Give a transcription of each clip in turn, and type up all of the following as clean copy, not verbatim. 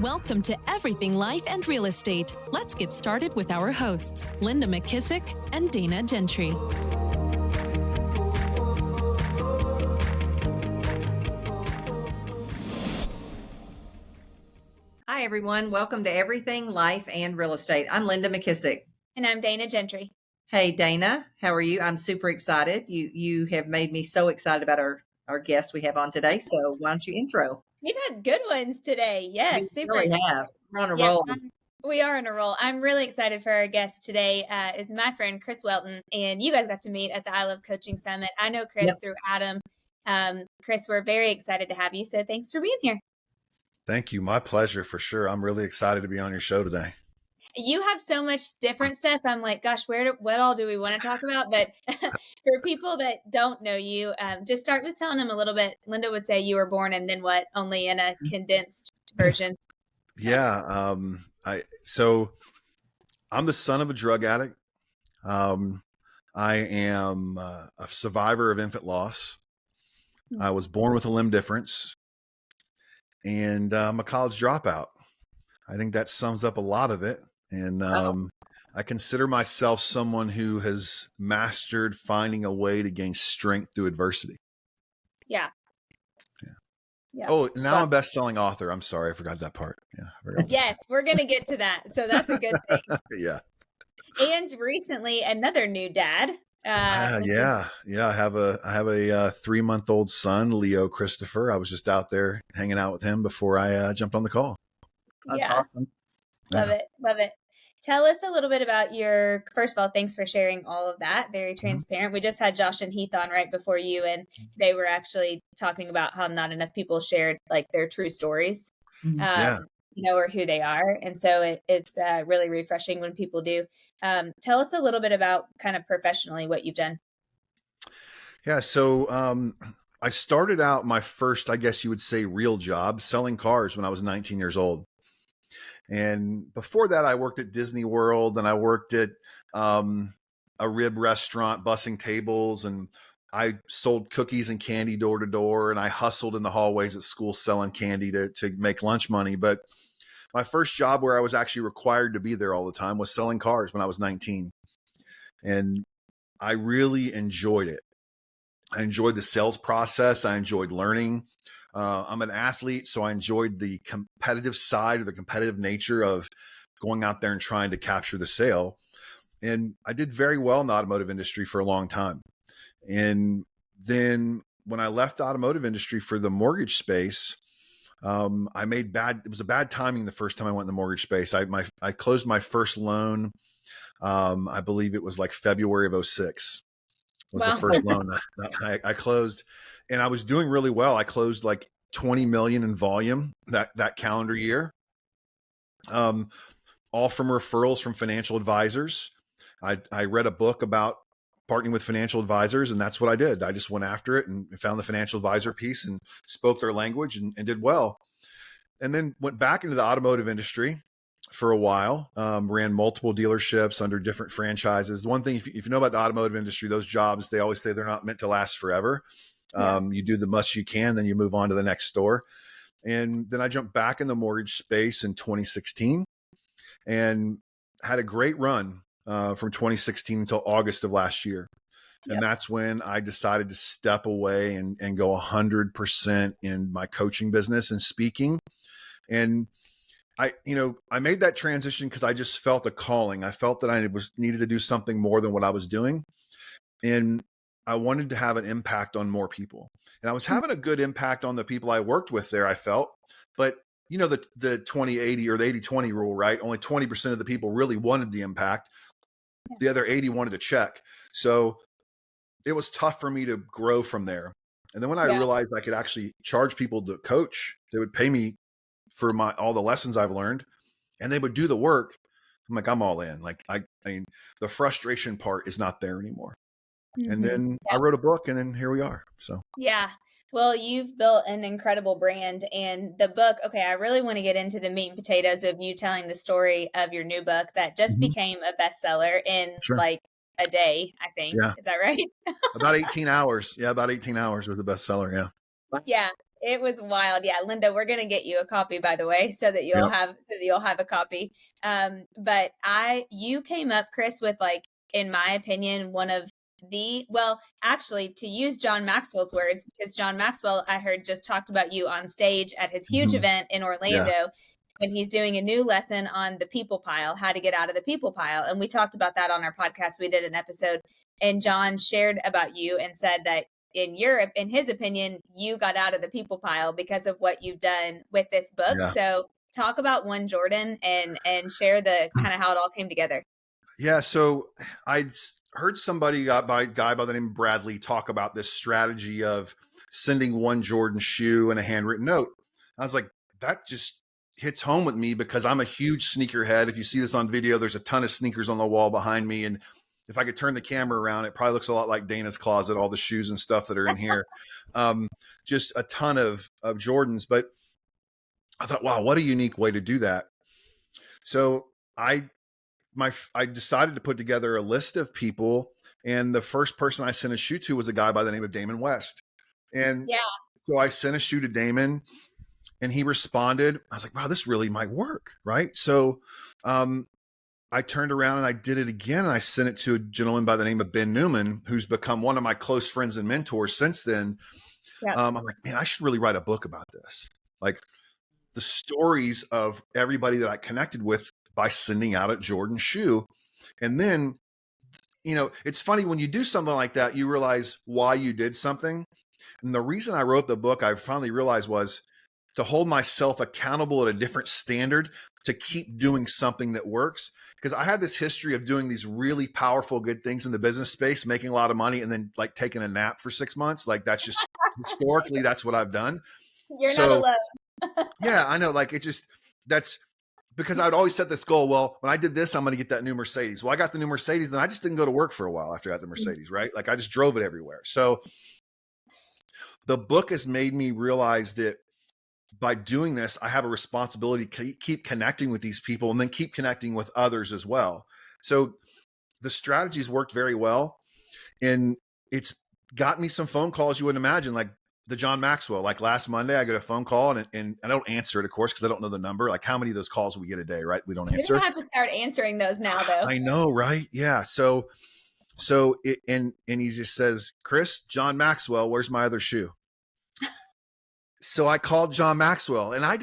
Welcome to Everything Life and Real Estate. Let's get started with our hosts, Linda McKissack and Dana Gentry. Hi, everyone. Welcome to Everything Life and Real Estate. I'm Linda McKissack. And I'm Dana Gentry. Hey, Dana. How are you? I'm super excited. You have made me so excited about our guest we have on today. So why don't you intro? We've had good ones today. Yes, We super really excited. have. We're on a roll. We are on a roll. I'm really excited for our guest today is my friend, Chris Welton. And you guys got to meet at the I Love Coaching Summit. I know Chris through Adam. Chris, we're very excited to have you. So thanks for being here. Thank you. My pleasure, for sure. I'm really excited to be on your show today. You have so much different stuff. I'm like, gosh, what all do we want to talk about? But for people that don't know you, just start with telling them a little bit. Linda would say you were born and then what, only in a condensed version. Yeah. So I'm the son of a drug addict. I am a survivor of infant loss. I was born with a limb difference, and I'm a college dropout. I think that sums up a lot of it. And I consider myself someone who has mastered finding a way to gain strength through adversity. Yeah. Oh, now I'm a best-selling author. I'm sorry, I forgot that part. Yeah. Yes, we're going to get to that. So that's a good thing. Yeah. And recently, another new dad. Yeah. I have a 3-month-old son, Leo Christopher. I was just out there hanging out with him before I jumped on the call. That's awesome. Love it. Tell us a little bit about first of all, thanks for sharing all of that. Very transparent. Mm-hmm. We just had Josh and Heath on right before you, and they were actually talking about how not enough people shared like their true stories, or who they are. And so it's really refreshing when people do. Tell us a little bit about kind of professionally what you've done. Yeah. So I started out my first, I guess you would say, real job selling cars when I was 19 years old. And before that, I worked at Disney World, and I worked at a rib restaurant, bussing tables, and I sold cookies and candy door to door, and I hustled in the hallways at school selling candy to make lunch money. But my first job where I was actually required to be there all the time was selling cars when I was 19. And I really enjoyed it. I enjoyed the sales process. I enjoyed learning. I'm an athlete, so I enjoyed the competitive side or the competitive nature of going out there and trying to capture the sale. And I did very well in the automotive industry for a long time. And then when I left the automotive industry for the mortgage space, it was a bad timing the first time I went in the mortgage space. I closed my first loan. I believe it was like February of 2006 was the first loan that I closed. And I was doing really well. I closed like 20 million in volume that calendar year, all from referrals from financial advisors. I read a book about partnering with financial advisors, and that's what I did. I just went after it and found the financial advisor piece and spoke their language and did well. And then went back into the automotive industry for a while, ran multiple dealerships under different franchises. The one thing, if you know about the automotive industry, those jobs, they always say they're not meant to last forever. You do the most you can, then you move on to the next store. And then I jumped back in the mortgage space in 2016 and had a great run from 2016 until August of last year. And that's when I decided to step away and go 100% in my coaching business and speaking. And I made that transition because I just felt a calling. I felt that I needed to do something more than what I was doing. And I wanted to have an impact on more people. And I was having a good impact on the people I worked with there, I felt. But the 20-80 or the 80-20 rule, right? Only 20% of the people really wanted the impact. The other 80 wanted to check. So it was tough for me to grow from there. And then when I realized I could actually charge people to coach, they would pay me for all the lessons I've learned, and they would do the work. I'm like, I'm all in. Like, I mean, the frustration part is not there anymore. Mm-hmm. And then I wrote a book, and then here we are. So, well, you've built an incredible brand, and the book, I really want to get into the meat and potatoes of you telling the story of your new book that just became a bestseller in like a day, I think. Yeah. Is that right? About 18 hours. Yeah. About 18 hours was a bestseller. Yeah. Yeah. It was wild. Yeah, Linda, we're gonna get you a copy, by the way, so that Yep. you'll have a copy. But you came up, Chris, with like, in my opinion, one of well, actually, to use John Maxwell's words, because John Maxwell, I heard, just talked about you on stage at his huge Mhm. event in Orlando. Yeah. And he's doing a new lesson on the people pile, how to get out of the people pile. And we talked about that on our podcast. We did an episode, and John shared about you and said that in Europe, in his opinion, you got out of the people pile because of what you've done with this book. Yeah. So talk about One Jordan and share the kind of how it all came together. Yeah. So I'd heard somebody, a guy by the name of Bradley, talk about this strategy of sending one Jordan shoe and a handwritten note. I was like, that just hits home with me because I'm a huge sneakerhead. If you see this on video, there's a ton of sneakers on the wall behind me. And if I could turn the camera around, it probably looks a lot like Dana's closet, all the shoes and stuff that are in here. Just a ton of Jordans. But I thought, wow, what a unique way to do that. So I decided to put together a list of people, and the first person I sent a shoe to was a guy by the name of Damon West. And so I sent a shoe to Damon, and he responded. I was like, wow, this really might work, right? So I turned around and I did it again, and I sent it to a gentleman by the name of Ben Newman, who's become one of my close friends and mentors since then. I'm like, man, I should really write a book about this. Like the stories of everybody that I connected with by sending out a Jordan shoe. And then, it's funny when you do something like that, you realize why you did something. And the reason I wrote the book, I finally realized, was to hold myself accountable at a different standard, to keep doing something that works. Because I have this history of doing these really powerful, good things in the business space, making a lot of money, and then like taking a nap for 6 months. Like that's just historically, that's what I've done. You're not alone. Yeah, I know. Like that's because I'd always set this goal. Well, when I did this, I'm going to get that new Mercedes. Well, I got the new Mercedes, then I just didn't go to work for a while after I got the Mercedes, right? Like I just drove it everywhere. So the book has made me realize that by doing this, I have a responsibility to keep connecting with these people and then keep connecting with others as well. So the strategies worked very well, and it's got me some phone calls you wouldn't imagine, like the John Maxwell. Like last Monday, I get a phone call and I don't answer it, of course, because I don't know the number. Like how many of those calls we get a day, right? We don't answer. You're gonna have to start answering those now, though. I know, right? Yeah. So and he just says, Chris, John Maxwell, where's my other shoe? So I called John Maxwell, and I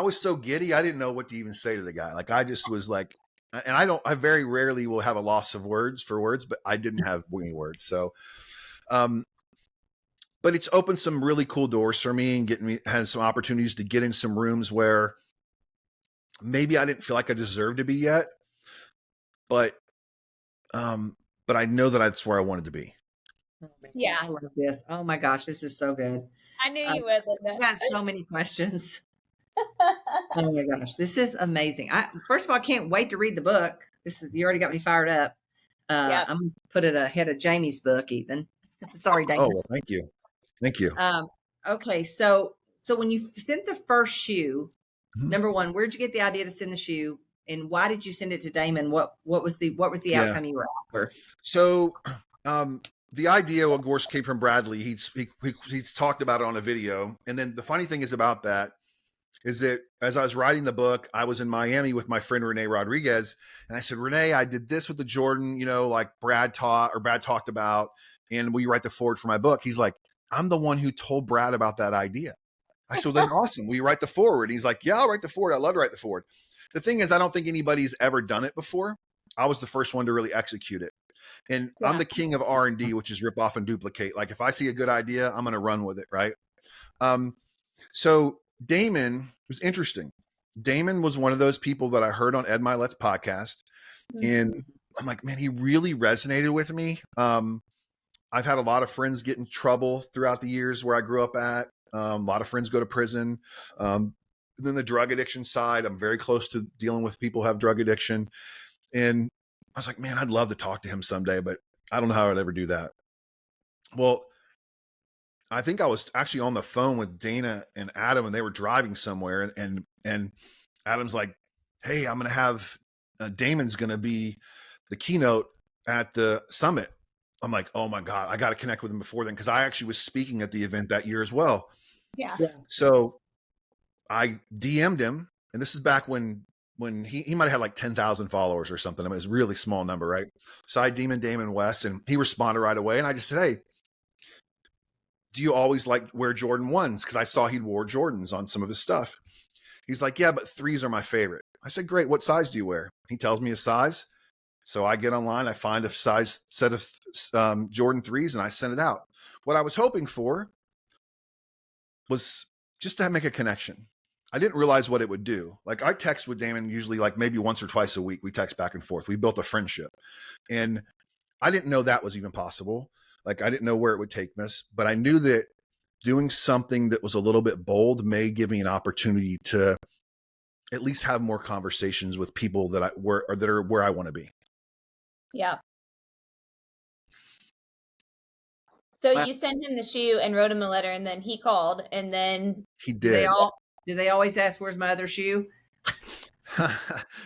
was so giddy. I didn't know what to even say to the guy. Like I just was like, and I very rarely will have a loss of words, but I didn't have any words. So, but it's opened some really cool doors for me and had some opportunities to get in some rooms where maybe I didn't feel like I deserved to be yet, but I know that that's where I wanted to be. Yeah. I love this. Oh my gosh, this is so good. I knew you would, Linda. I've got so many questions. Oh my gosh, this is amazing. First of all, I can't wait to read the book. You already got me fired up. I'm gonna put it ahead of Jamie's book even. Sorry, Dana. Oh, well, thank you. Thank you. Okay, so when you sent the first shoe, number one, where'd you get the idea to send the shoe, and why did you send it to Damon? What was the outcome you were after? So, the idea, of course, came from Bradley. He's talked about it on a video, and then the funny thing is about that is that as I was writing the book, I was in Miami with my friend Renee Rodriguez, and I said, Renee, I did this with the Jordan, like Brad talked about, and will you write the forward for my book? He's like, I'm the one who told Brad about that idea. I said, well, then awesome. Will you write the forward? He's like, yeah, I'll write the forward. I'd love to write the forward. The thing is, I don't think anybody's ever done it before. I was the first one to really execute it. And I'm the king of R&D, which is rip off and duplicate. Like if I see a good idea, I'm going to run with it. Right. So Damon was interesting. Damon was one of those people that I heard on Ed Milet's podcast. And I'm like, man, he really resonated with me. I've had a lot of friends get in trouble throughout the years where I grew up at. A lot of friends go to prison. Then the drug addiction side, I'm very close to dealing with people who have drug addiction. And I was like, man, I'd love to talk to him someday, but I don't know how I'd ever do that. Well, I think I was actually on the phone with Dana and Adam, and they were driving somewhere. And Adam's like, hey, I'm going to have Damon's going to be the keynote at the summit. I'm like, oh my God, I got to connect with him before then. Cause I actually was speaking at the event that year as well. Yeah. So I DM'd him, and this is back when he might have had like 10,000 followers or something. I mean, it was a really small number, right? So I DM'd Damon West, and he responded right away. And I just said, hey, do you always like wear Jordan 1s? Because I saw he'd wore Jordans on some of his stuff. He's like, yeah, but 3s are my favorite. I said, great. What size do you wear? He tells me his size. So I get online, I find a size set of Jordan 3s, and I send it out. What I was hoping for was just to make a connection. I didn't realize what it would do. Like, I text with Damon usually like maybe once or twice a week. We text back and forth. We built a friendship. And I didn't know that was even possible. Like, I didn't know where it would take us, but I knew that doing something that was a little bit bold may give me an opportunity to at least have more conversations with people that are where I want to be. Yeah. So Wow. you sent him the shoe and wrote him a letter, and then he called, and then He Do did. they always ask, where's my other shoe?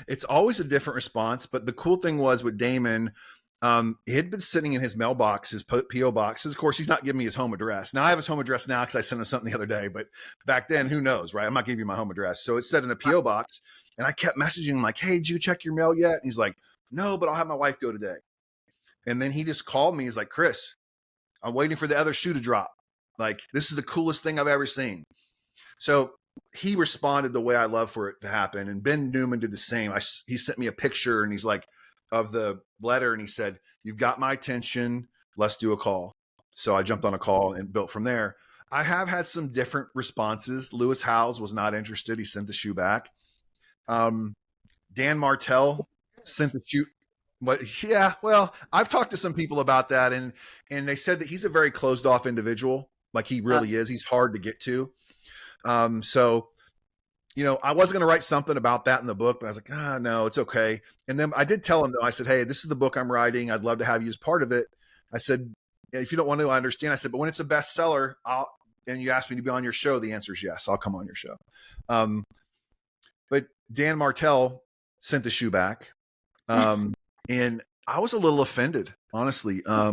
It's always a different response. But the cool thing was with Damon, he had been sitting in his mailbox, his P.O. boxes. Of course, he's not giving me his home address. Now I have his home address now because I sent him something the other day. But back then, who knows, right? I'm not giving you my home address. So it's set in a P.O. box. And I kept messaging him like, hey, did you check your mail yet? And he's like, no, but I'll have my wife go today. And then he just called me. He's like, Chris, I'm waiting for the other shoe to drop. Like, this is the coolest thing I've ever seen. So he responded the way I love for it to happen. And Ben Newman did the same. He sent me a picture, and he's like, of the letter, and he said, you've got my attention. Let's do a call. So I jumped on a call and built from there. I have had some different responses. Lewis Howes was not interested. He sent the shoe back. Dan Martell sent the shoe. But yeah, well, I've talked to some people about that, and they said that he's a very closed off individual. Like, he really is. He's hard to get to. So, you know, I was going to write something about that in the book, but I was like, no, it's okay. And then I did tell him, though, I said, hey, this is the book I'm writing. I'd love to have you as part of it. I said, if you don't want to, I understand. I said, but when it's a bestseller, and you ask me to be on your show, the answer is yes, I'll come on your show. But Dan Martell sent the shoe back. And I was a little offended, honestly. I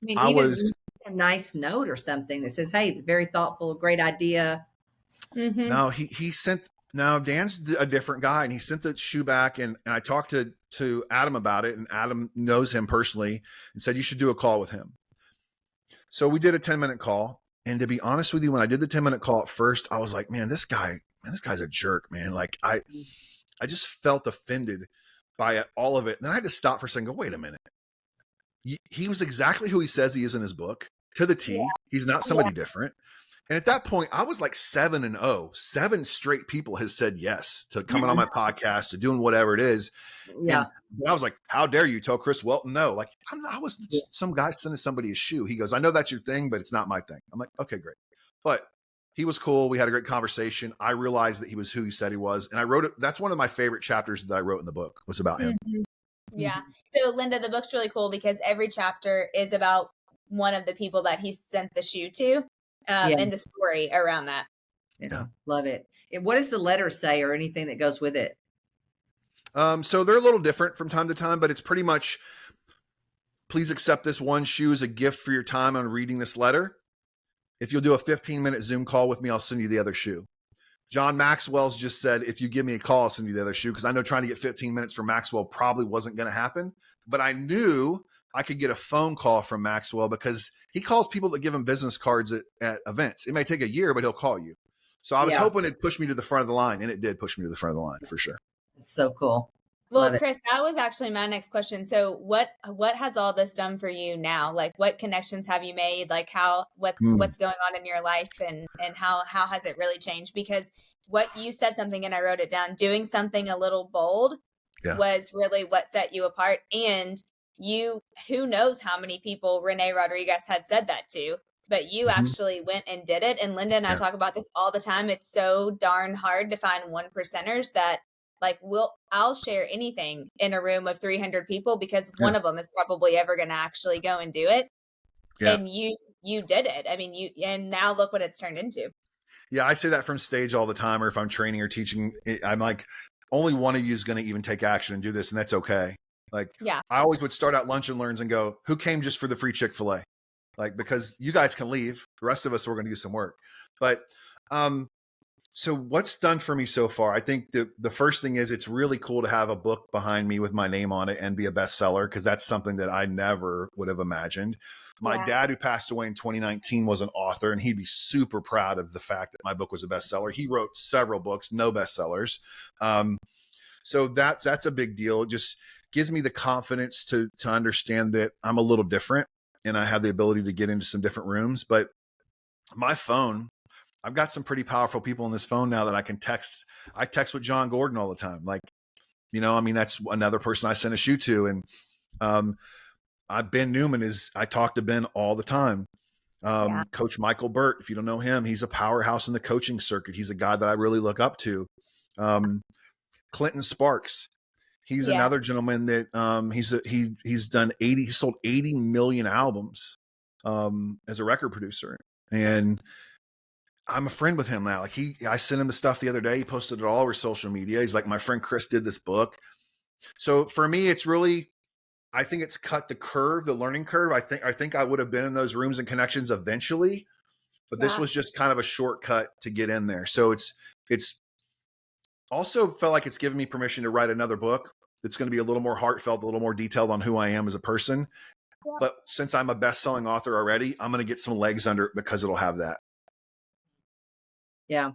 mean, a nice note or something that says, hey, very thoughtful, great idea. Mm-hmm. No, he sent, no, Dan's a different guy, and he sent the shoe back, and I talked to Adam about it, and Adam knows him personally and said, you should do a call with him. So we did a 10-minute call. And to be honest with you, when I did the 10-minute call at first, I was like, this guy's a jerk, man. Like, I just felt offended by all of it. And then I had to stop for a second and go, wait a minute. He was exactly who he says he is in his book, to the T. Yeah. He's not somebody different. And at that point, I was like 7-0. 7 straight people has said yes to coming on my podcast, to doing whatever it is. Yeah. And I was like, how dare you tell Chris Welton no? Like, I was some guy sending somebody a shoe. He goes, I know that's your thing, but it's not my thing. I'm like, okay, great. But he was cool. We had a great conversation. I realized that he was who he said he was. And I wrote it. That's one of my favorite chapters that I wrote in the book, was about him. Mm-hmm. Yeah. So Linda, the book's really cool because every chapter is about one of the people that he sent the shoe to, and the story around that. Yeah. Love it. What does the letter say, or anything that goes with it? So they're a little different from time to time, but it's pretty much, please accept this one shoe as a gift for your time on reading this letter. If you'll do a 15-minute Zoom call with me, I'll send you the other shoe. John Maxwell's just said, if you give me a call, I'll send you the other shoe, because I know trying to get 15 minutes from Maxwell probably wasn't going to happen. But I knew I could get a phone call from Maxwell, because he calls people that give him business cards at events. It may take a year, but he'll call you. So I was hoping it'd push me to the front of the line, and it did push me to the front of the line for sure. It's so cool. Well, Chris, that was actually my next question. So what has all this done for you now? Like, what connections have you made? Like, what's going on in your life, and how has it really changed? Because what you said something, and I wrote it down, doing something a little bold was really what set you apart. And who knows how many people Renee Rodriguez had said that to, but you actually went and did it. And Linda and I talk about this all the time. It's so darn hard to find 1%ers that, like, I'll share anything in a room of 300 people, because one of them is probably ever going to actually go and do it. Yeah. And you did it. I mean, and now look what it's turned into. Yeah. I say that from stage all the time, or if I'm training or teaching, I'm like, only one of you is going to even take action and do this. And that's okay. Like, I always would start out lunch and learns and go, who came just for the free Chick-fil-A? like, because you guys can leave. The rest of us, we're going to do some work. But, so what's done for me so far? I think the first thing is it's really cool to have a book behind me with my name on it and be a bestseller, because that's something that I never would have imagined. My dad, who passed away in 2019, was an author, and he'd be super proud of the fact that my book was a bestseller. He wrote several books, no bestsellers. So that's a big deal. It just gives me the confidence to understand that I'm a little different and I have the ability to get into some different rooms. But my phone, I've got some pretty powerful people on this phone now that I can text. I text with John Gordon all the time. Like, I mean, that's another person I send a shoe to. And Ben Newman I talk to Ben all the time. Coach Michael Burt, if you don't know him, he's a powerhouse in the coaching circuit. He's a guy that I really look up to. Clinton Sparks, he's another gentleman that he sold 80 million albums as a record producer. And I'm a friend with him now. Like I sent him the stuff the other day. He posted it all over social media. He's like, my friend Chris did this book. So for me, it's really, I think it's cut the curve, the learning curve. I think I would have been in those rooms and connections eventually, but this was just kind of a shortcut to get in there. So it's also felt like it's given me permission to write another book that's going to be a little more heartfelt, a little more detailed on who I am as a person. Yeah. But since I'm a best-selling author already, I'm going to get some legs under it because it'll have that. Yeah.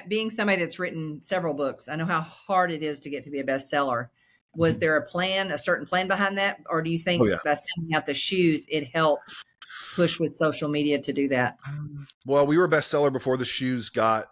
Being somebody that's written several books, I know how hard it is to get to be a bestseller. Was there a certain plan behind that? Or do you think by sending out the shoes, it helped push with social media to do that? Well, we were a bestseller before the shoes got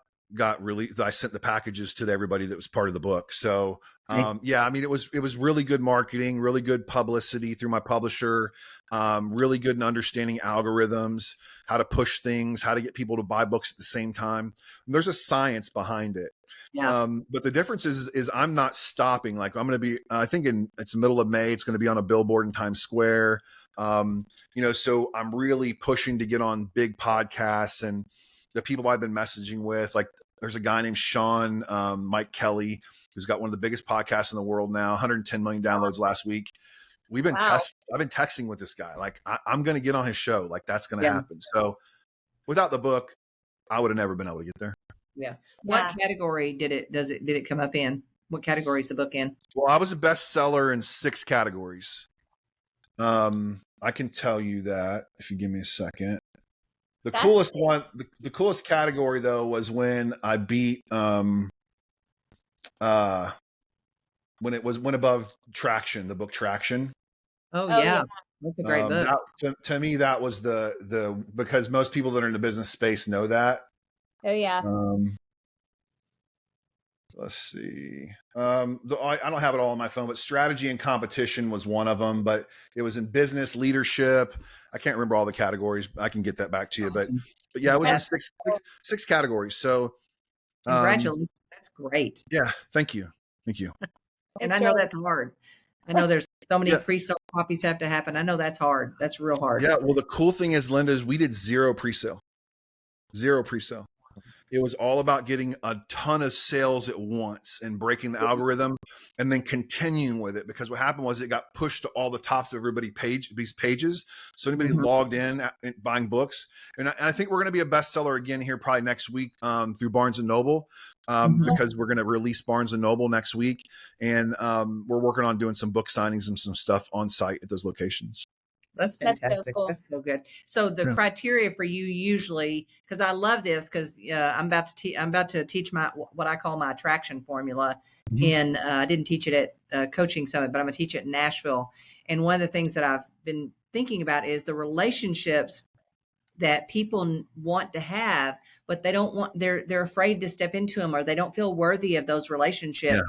released. I sent the packages to everybody that was part of the book. So I mean, it was really good marketing, really good publicity through my publisher, really good in understanding algorithms, how to push things, how to get people to buy books at the same time. And there's a science behind it. Yeah. But the difference is I'm not stopping. Like I'm going to be, I think it's the middle of May, it's going to be on a billboard in Times Square. So I'm really pushing to get on big podcasts, and the people I've been messaging with, like there's a guy named Sean, Mike Kelly, who's got one of the biggest podcasts in the world now, 110 million downloads last week. I've been texting with this guy. Like I'm going to get on his show. Like that's going to happen. So without the book, I would have never been able to get there. Yeah. What category did it come up in? What category is the book in? Well, I was a bestseller in 6 categories. I can tell you that if you give me a second. The coolest category though was when I beat when it went above Traction, the book Traction. Oh yeah. That's a great book. To me, that was the because most people that are in the business space know that. Oh yeah. Let's see. I don't have it all on my phone, but strategy and competition was one of them, but it was in business leadership. I can't remember all the categories. I can get that back to you, awesome. but yeah, it was in six categories. So congratulations. That's great. Yeah. Thank you. And I know that's hard. I know there's so many pre-sale copies have to happen. I know that's hard. That's real hard. Yeah. Well, the cool thing is, Linda, is we did zero pre-sale. It was all about getting a ton of sales at once and breaking the algorithm and then continuing with it. Because what happened was it got pushed to all the tops of everybody's pages. So anybody logged in buying books. And I think we're going to be a bestseller again here probably next week through Barnes & Noble because we're going to release Barnes & Noble next week. And we're working on doing some book signings and some stuff on site at those locations. That's fantastic. That's so cool. That's so good. So the criteria for you usually, because I love this, because I'm about to teach what I call my attraction formula. And I didn't teach it at Coaching Summit, but I'm going to teach it in Nashville. And one of the things that I've been thinking about is the relationships that people want to have, but they don't want. They're afraid to step into them, or they don't feel worthy of those relationships. Yeah.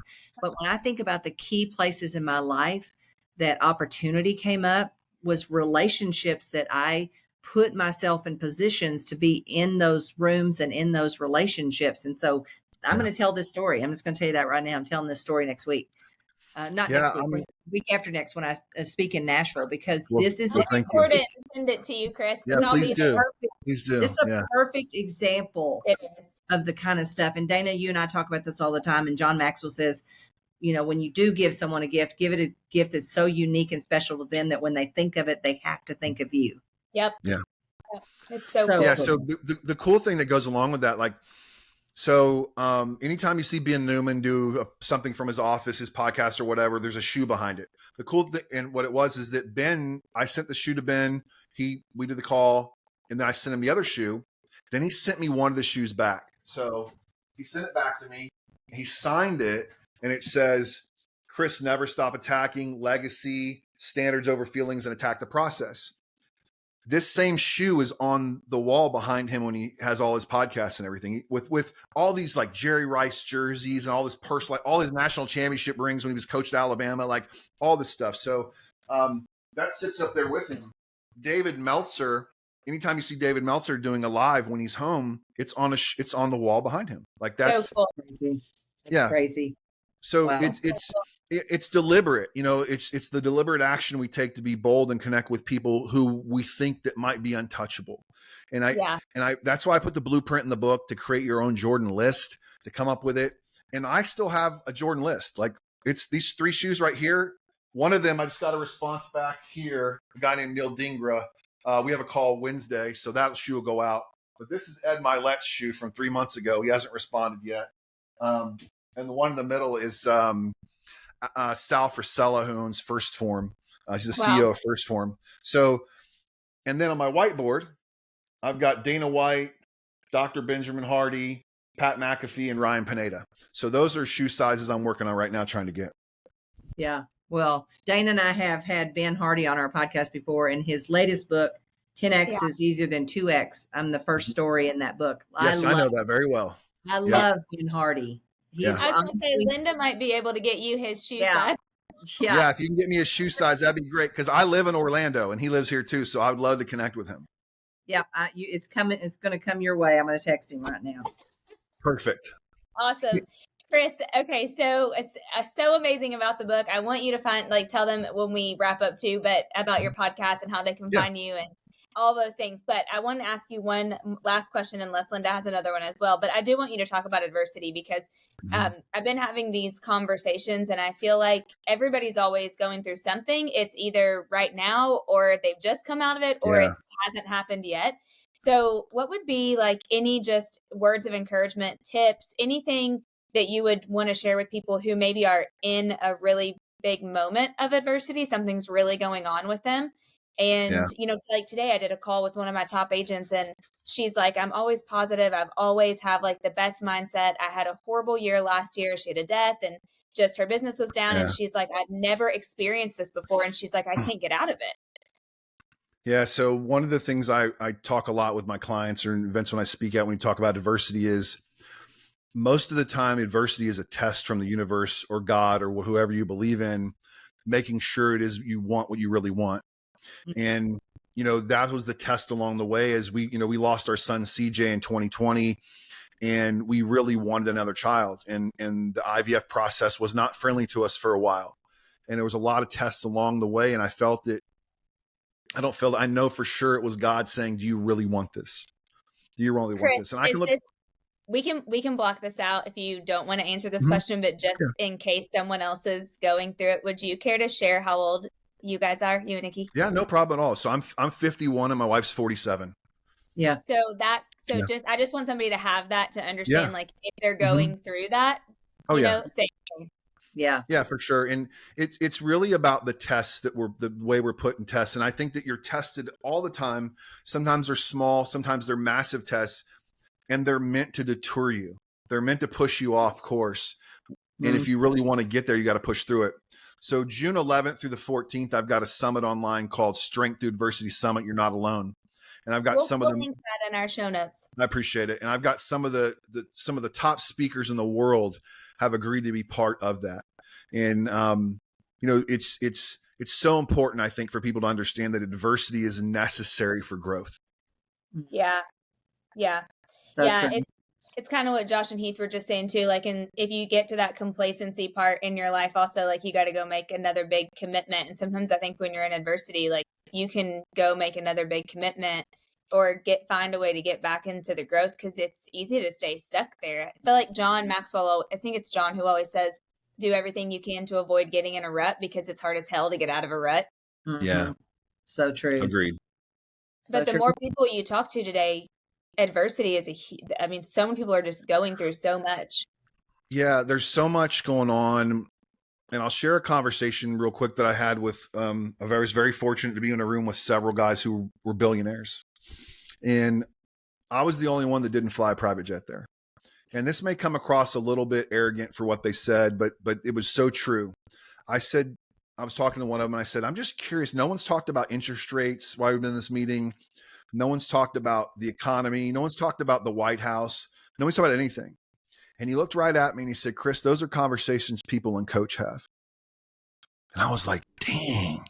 But when I think about the key places in my life that opportunity came up, was relationships that I put myself in positions to be in those rooms and in those relationships. And so I'm going to tell this story. I'm just going to tell you that right now. I'm telling this story next week. Next week, week after next when I speak in Nashville, because this is important. Send it to you, Chris. Yeah, please do. Please do. This is a perfect example of the kind of stuff. And Dana, you and I talk about this all the time. And John Maxwell says, when you do give someone a gift, give it a gift that's so unique and special to them that when they think of it, they have to think of you. Yep. Yeah. It's so So- cool. Yeah. So the cool thing that goes along with that, like, so anytime you see Ben Newman do something from his office, his podcast or whatever, there's a shoe behind it. The cool thing, and what it was is that I sent the shoe to Ben. We did the call, and then I sent him the other shoe. Then he sent me one of the shoes back. So he sent it back to me. He signed it, and it says, "Chris, never stop attacking, legacy, standards over feelings, and attack the process." This same shoe is on the wall behind him when he has all his podcasts and everything, with all these like Jerry Rice jerseys and all this like all his national championship rings when he was coached at Alabama, like all this stuff. So that sits up there with him. David Meltzer, anytime you see David Meltzer doing a live when he's home, it's on the wall behind him. Like that's so cool. Crazy. That's Yeah. crazy. So Wow. it's deliberate, it's the deliberate action we take to be bold and connect with people who we think that might be untouchable. And that's why I put the blueprint in the book to create your own Jordan list, to come up with it. And I still have a Jordan list. Like it's these 3 shoes right here. One of them, I just got a response back here, a guy named Neil Dingra. We have a call Wednesday, so that shoe will go out. But this is Ed Milet's shoe from 3 months ago. He hasn't responded yet. And the one in the middle is Sal Frisella, who owns First Form. He's the CEO of First Form. So, and then on my whiteboard, I've got Dana White, Dr. Benjamin Hardy, Pat McAfee, and Ryan Pineda. So those are shoe sizes I'm working on right now, trying to get. Yeah. Well, Dana and I have had Ben Hardy on our podcast before, and his latest book, 10X is easier than 2X. I'm the first story in that book. Yes, I know that very well. I love Ben Hardy. I was going to say, Linda might be able to get you his shoe size. Yeah, if you can get me a shoe size, that'd be great. Because I live in Orlando and he lives here too, so I would love to connect with him. Yeah, it's coming. It's going to come your way. I'm going to text him right now. Perfect. Awesome, Chris. Okay, so it's so amazing about the book. I want you to tell them when we wrap up too, but about your podcast and how they can find you and all those things. But I want to ask you one last question, unless Linda has another one as well. But I do want you to talk about adversity because I've been having these conversations and I feel like everybody's always going through something. It's either right now or they've just come out of it or it hasn't happened yet. So what would be like any just words of encouragement, tips, anything that you would want to share with people who maybe are in a really big moment of adversity, something's really going on with them? And, like today I did a call with one of my top agents and she's like, I'm always positive. I've always have like the best mindset. I had a horrible year last year. She had a death and just her business was down. And she's like, I've never experienced this before. And she's like, I can't get out of it. Yeah. So one of the things I talk a lot with my clients or in events when I speak out, when we talk about adversity is most of the time adversity is a test from the universe or God or whoever you believe in, making sure it is you want what you really want. And, that was the test along the way as we lost our son CJ in 2020 and we really wanted another child and the IVF process was not friendly to us for a while. And there was a lot of tests along the way. And I felt it. I know for sure it was God saying, do you really want this? Do you really want this? And I can look. We can block this out if you don't want to answer this question, but just in case someone else is going through it, would you care to share how old you guys are, you and Nikki? Yeah, no problem at all. So I'm 51 and my wife's 47. Yeah. I just want somebody to have that to understand, like if they're going through that, same. Yeah. Yeah, for sure. And it's really about the tests the way we're put in tests. And I think that you're tested all the time. Sometimes they're small, sometimes they're massive tests, and they're meant to deter you. They're meant to push you off course. And if you really want to get there, you got to push through it. So June 11th through the 14th, I've got a summit online called Strength Through Adversity Summit. You're not alone. And I've got some of them. We'll link that in our show notes. I appreciate it. And I've got some of the top speakers in the world have agreed to be part of that. And, it's so important, I think, for people to understand that adversity is necessary for growth. Yeah. Yeah. So true. It's kind of what Josh and Heath were just saying too. Like, if you get to that complacency part in your life, also like you got to go make another big commitment. And sometimes I think when you're in adversity, like you can go make another big commitment or find a way to get back into the growth because it's easy to stay stuck there. I feel like John Maxwell, I think it's John who always says, do everything you can to avoid getting in a rut because it's hard as hell to get out of a rut. Yeah. So true. Agreed. So But the true. more people you talk to today, adversity is I mean, so many people are just going through so much. Yeah, there's so much going on. And I'll share a conversation real quick that I had with, I was very fortunate to be in a room with several guys who were billionaires. And I was the only one that didn't fly a private jet there. And this may come across a little bit arrogant for what they said, but it was so true. I was talking to one of them and I said, I'm just curious. No one's talked about interest rates while we've been in this meeting. No one's talked about the economy. No one's talked about the White House. No one's talked about anything. And he looked right at me and he said, Chris, those are conversations people in coach have. And I was like, dang.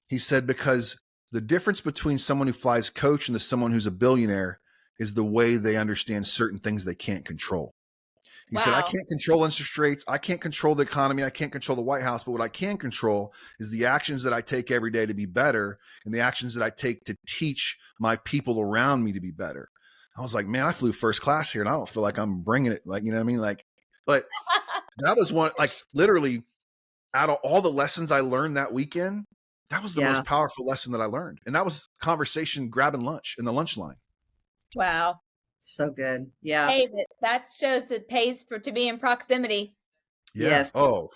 He said, because the difference between someone who flies coach and someone who's a billionaire is the way they understand certain things they can't control. He said, I can't control interest rates. I can't control the economy. I can't control the White House. But what I can control is the actions that I take every day to be better and the actions that I take to teach my people around me to be better. I was like, man, I flew first class here and I don't feel like I'm bringing it. Like, you know what I mean? Like, but that was one, like literally out of all the lessons I learned that weekend, that was the most powerful lesson that I learned. And that was conversation grabbing lunch in the lunch line. Wow. So good. Yeah. Hey, that shows it pays to be in proximity. Yeah. Yes. Oh,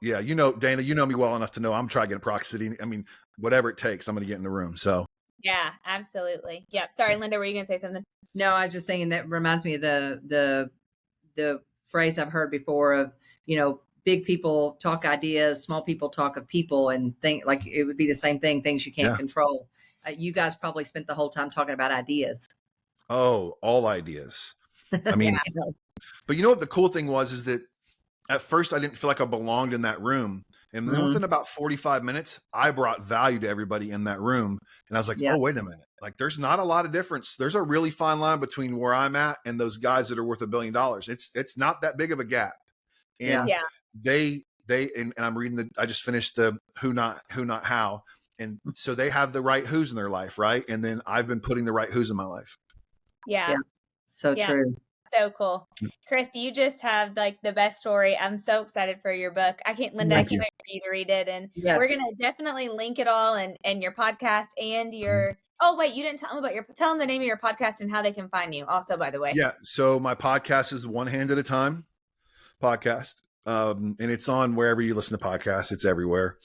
yeah. You know, Dana, you know me well enough to know I'm trying to get in proximity. I mean, whatever it takes, I'm going to get in the room. So. Yeah, absolutely. Yep. Sorry, Linda, were you going to say something? No, I was just thinking that reminds me of the phrase I've heard before of, big people talk ideas, small people talk of people, and think like it would be the same thing, things you can't control. You guys probably spent the whole time talking about ideas. Oh, all ideas. I mean, but you know what the cool thing was is that at first I didn't feel like I belonged in that room. And then within about 45 minutes, I brought value to everybody in that room. And I was like, oh, wait a minute. Like, there's not a lot of difference. There's a really fine line between where I'm at and those guys that are worth $1 billion. It's not that big of a gap. And they, and I'm reading I just finished the who, not how. And so they have the right who's in their life. Right. And then I've been putting the right who's in my life. Yeah. So true. So cool. Chris, you just have like the best story. I'm so excited for your book. Linda, I can't wait for you to read it. And we're going to definitely link it all and your podcast and your, oh wait, you didn't tell them the name of your podcast and how they can find you also, by the way. Yeah. So my podcast is One Hand at a Time podcast. And it's on wherever you listen to podcasts. It's everywhere,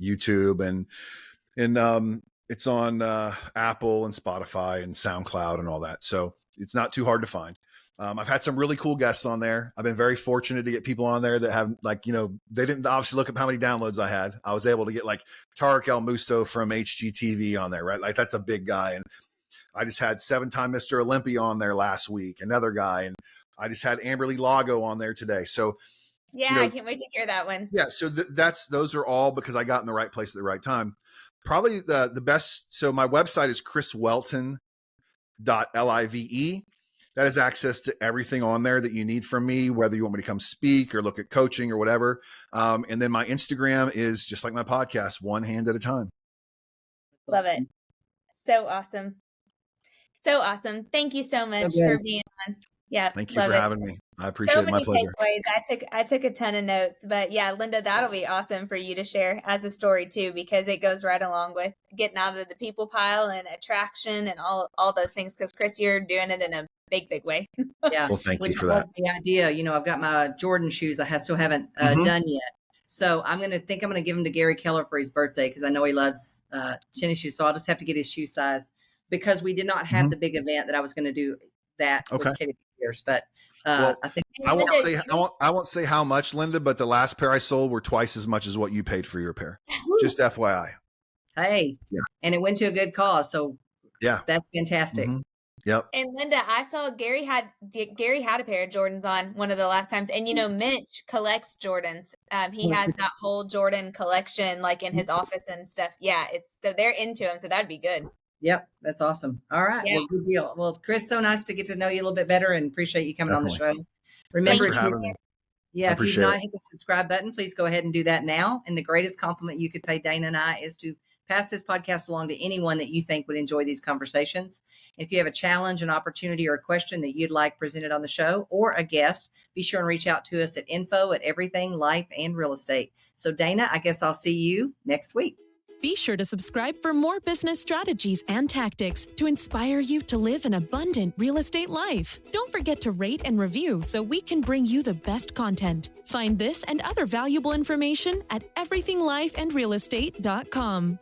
YouTube and it's on Apple and Spotify and SoundCloud and all that. So it's not too hard to find. I've had some really cool guests on there. I've been very fortunate to get people on there that have they didn't obviously look up how many downloads I had. I was able to get like Tarek El Musso from HGTV on there, right? Like that's a big guy. And I just had 7-time Mr. Olympia on there last week, another guy. And I just had Amberly Lago on there today. So I can't wait to hear that one. Yeah. So those are all because I got in the right place at the right time. Probably the best. So my website is chriswelton.live. That has access to everything on there that you need from me, whether you want me to come speak or look at coaching or whatever. And then my Instagram is just like my podcast, One Hand at a Time. Love it. So awesome. So awesome. Thank you so much for being on. Yeah. Thank you for having me. I appreciate it. My pleasure. I took a ton of notes, but yeah, Linda, that'll be awesome for you to share as a story too, because it goes right along with getting out of the people pile and attraction and all those things. Because Chris, you're doing it in a big way. Yeah. Well, thank you for that. The idea, I've got my Jordan shoes I still haven't done yet. So I'm going to give them to Gary Keller for his birthday because I know he loves tennis shoes. So I'll just have to get his shoe size because we did not have the big event that I was going to do that with Katie Pierce, but I think I won't say how much, Linda, but the last pair I sold were twice as much as what you paid for your pair. Just FYI. Hey, and it went to a good cause. So that's fantastic. Yep. And Linda, I saw Gary had a pair of Jordans on one of the last times, and Mitch collects Jordans. He has that whole Jordan collection like in his office and stuff. Yeah, so they're into him, so that'd be good. Yep, that's awesome. All right, well, good deal. Well, Chris, so nice to get to know you a little bit better, and appreciate you coming on the show. Remember, if you've not hit the subscribe button, please go ahead and do that now. And the greatest compliment you could pay Dana and I is to pass this podcast along to anyone that you think would enjoy these conversations. If you have a challenge, an opportunity, or a question that you'd like presented on the show or a guest, be sure and reach out to us at info@everything life and real estate. So Dana, I guess I'll see you next week. Be sure to subscribe for more business strategies and tactics to inspire you to live an abundant real estate life. Don't forget to rate and review so we can bring you the best content. Find this and other valuable information at everythinglifeandrealestate.com.